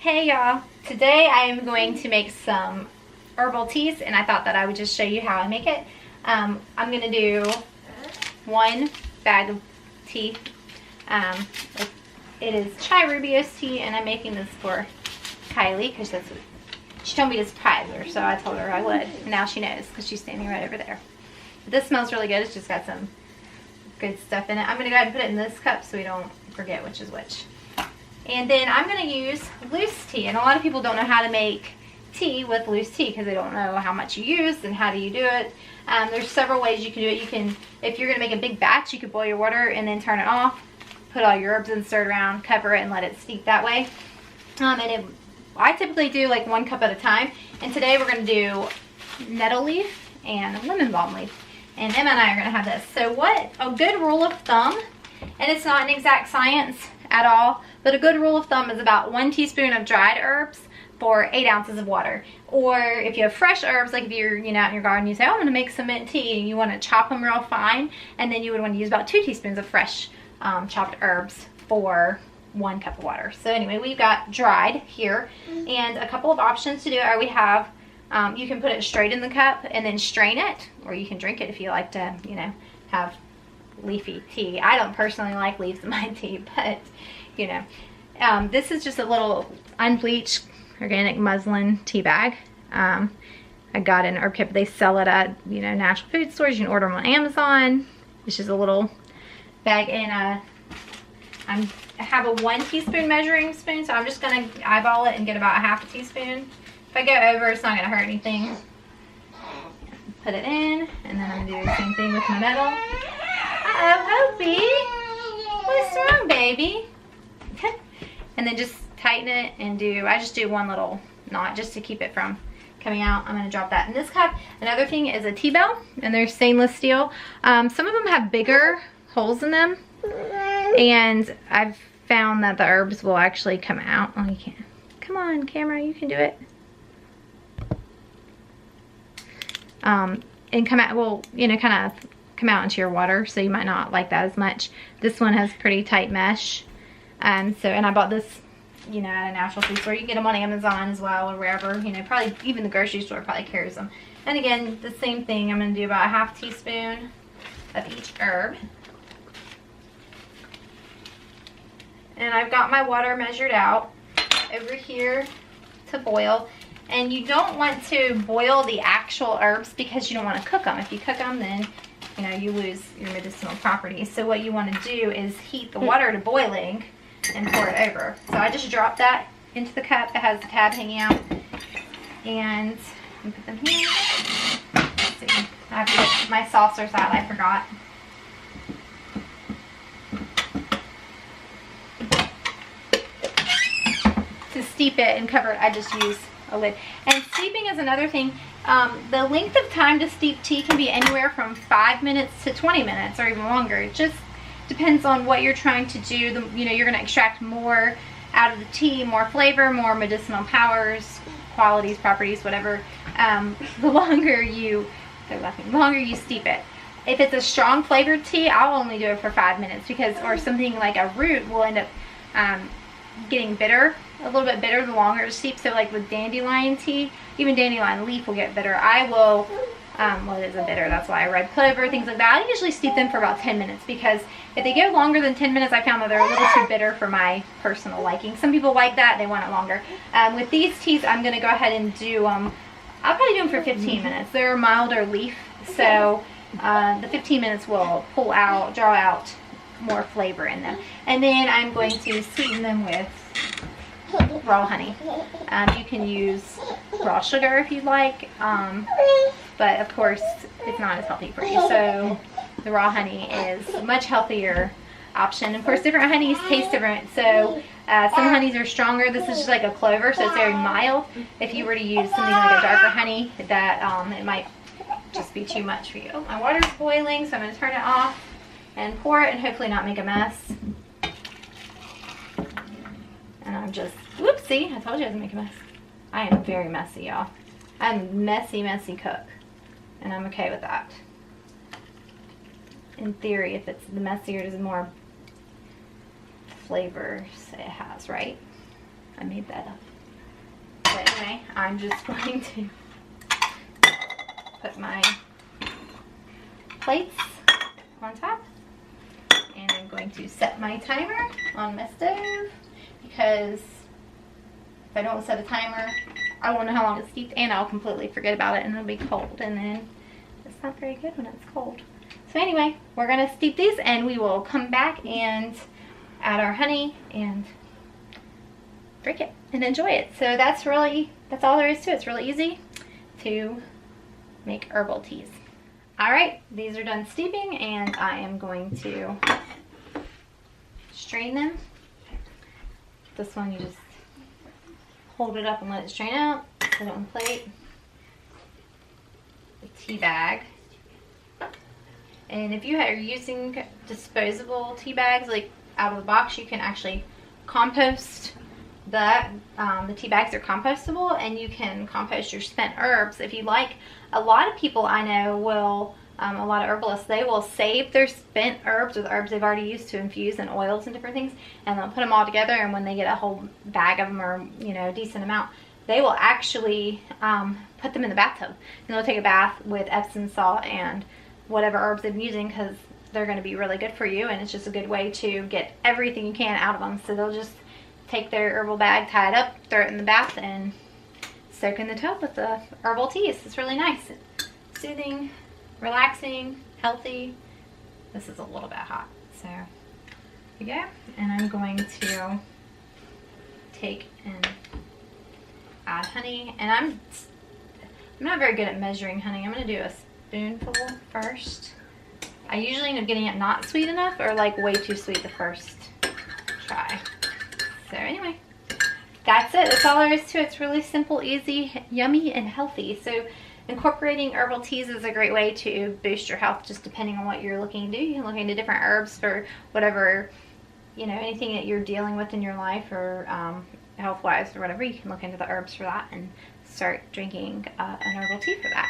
Hey y'all, today I am going to make some herbal teas and I thought that I would just show you how I make it. I'm going to do one bag of tea. It is chai rooibos tea and I'm making this for Kylie because that's what she told me to surprise her, so I told her I would. And now she knows because she's standing right over there. But this smells really good. It's just got some good stuff in it. I'm going to go ahead and put it in this cup so we don't forget which is which. And then I'm going to use loose tea. And a lot of people don't know how to make tea with loose tea because they don't know how much you use and how do you do it. There's several ways you can do it. You can, if you're going to make a big batch, you could boil your water and then turn it off. Put all your herbs in, stir it around, cover it, and let it steep that way. I typically do like 1 cup at a time. And today we're going to do nettle leaf and lemon balm leaf. And Emma and I are going to have this. So what a good rule of thumb, and it's not an exact science at all, but a good rule of thumb is about 1 teaspoon of dried herbs for 8 ounces of water. Or if you have fresh herbs, like if you're out in your garden, you say, oh, I'm going to make some mint tea, and you want to chop them real fine, and then you would want to use about 2 teaspoons of fresh chopped herbs for 1 cup of water. So anyway, we've got dried here, and a couple of options to do it. We have, you can put it straight in the cup and then strain it, or you can drink it if you like to, have leafy tea. I don't personally like leaves in my tea, but this is just a little unbleached organic muslin tea bag. I got in Herb Kit. They sell it at natural food stores. You can order them on Amazon. It's just a little bag, and I have a 1 teaspoon measuring spoon, so I'm just gonna eyeball it and get about a ½ teaspoon. If I go over, it's not gonna hurt anything. Put it in, and then I'm gonna do the same thing with my metal. Uh-oh, Hopi, what's wrong, baby? And then just tighten it and I just do 1 little knot just to keep it from coming out. I'm gonna drop that in this cup. Another thing is a tea bell, and they're stainless steel. Some of them have bigger holes in them, and I've found that the herbs will actually come out. Oh, you can't. Come on, camera, you can do it. And come out, well, kind of come out into your water, so you might not like that as much. This one has pretty tight mesh. And I bought this, at a natural food store. You can get them on Amazon as well, or wherever, probably even the grocery store probably carries them. And again, the same thing. I'm going to do about a ½ teaspoon of each herb. And I've got my water measured out over here to boil. And you don't want to boil the actual herbs because you don't want to cook them. If you cook them, then you lose your medicinal properties. So what you want to do is heat the water to boiling and pour it over. So I just dropped that into the cup. It has the tab hanging out. And put them here. Let's see. I have to get my saucers out. I forgot. To steep it and cover it, I just use a lid. And steeping is another thing. The length of time to steep tea can be anywhere from 5 minutes to 20 minutes or even longer. It just depends on what you're trying to do. You're going to extract more out of the tea, more flavor, more medicinal powers, qualities, properties, whatever. The longer you steep it. If it's a strong flavored tea, I'll only do it for 5 minutes or something like a root will end up getting bitter, a little bit bitter the longer it's steeped. So like with dandelion tea, even dandelion leaf will get bitter. I will, well, it isn't bitter, that's why red clover, things like that. I usually steep them for about 10 minutes because if they go longer than 10 minutes, I found that they're a little too bitter for my personal liking. Some people like that, they want it longer. With these teas, I'm gonna go ahead and do, I'll probably do them for 15 minutes. They're a milder leaf, so the 15 minutes will draw out more flavor in them. And then I'm going to sweeten them with raw honey. You can use raw sugar if you'd like, but of course it's not as healthy for you. So the raw honey is a much healthier option. Of course, different honeys taste different. So some honeys are stronger. This is just like a clover, so it's very mild. If you were to use something like a darker honey, that it might just be too much for you. Oh, my water's boiling, so I'm going to turn it off and pour it and hopefully not make a mess. And I'm just, whoopsie, I told you I was gonna make a mess. I am very messy, y'all. I'm a messy, messy cook. And I'm okay with that. In theory, if it's the messier, the more flavors it has, right? I made that up. So anyway, I'm just going to put my plates on top, and I'm going to set my timer on my stove, because if I don't set a timer, I won't know how long it's steeped, and I'll completely forget about it, and it'll be cold, and then it's not very good when it's cold. So anyway, we're gonna steep these, and we will come back and add our honey and drink it and enjoy it. So that's all there is to it. It's really easy to make herbal teas. All right, these are done steeping, and I am going to strain them. This one, you just hold it up and let it strain out. Put it on a plate. A tea bag. And if you are using disposable tea bags, like out of the box, you can actually compost that. The tea bags are compostable, and you can compost your spent herbs if you like. A lot of people I know will, a lot of herbalists, they will save their spent herbs, or the herbs they've already used to infuse in oils and different things, and they'll put them all together, and when they get a whole bag of them, or a decent amount, they will actually put them in the bathtub, and they'll take a bath with Epsom salt and whatever herbs they've been using, because they're going to be really good for you, and it's just a good way to get everything you can out of them. So they'll just take their herbal bag, tie it up, throw it in the bath, and soak in the tub with the herbal teas. It's really nice. Soothing, relaxing, healthy. This is a little bit hot, so here we go. And I'm going to take and add honey, and I'm not very good at measuring honey. I'm going to do a spoonful first. I usually end up getting it not sweet enough, or like way too sweet the first try. So anyway, that's it. That's all there is to it. It's really simple, easy, yummy, and healthy. So incorporating herbal teas is a great way to boost your health, just depending on what you're looking to do. You can look into different herbs for whatever, anything that you're dealing with in your life, or health-wise or whatever. You can look into the herbs for that and start drinking an herbal tea for that.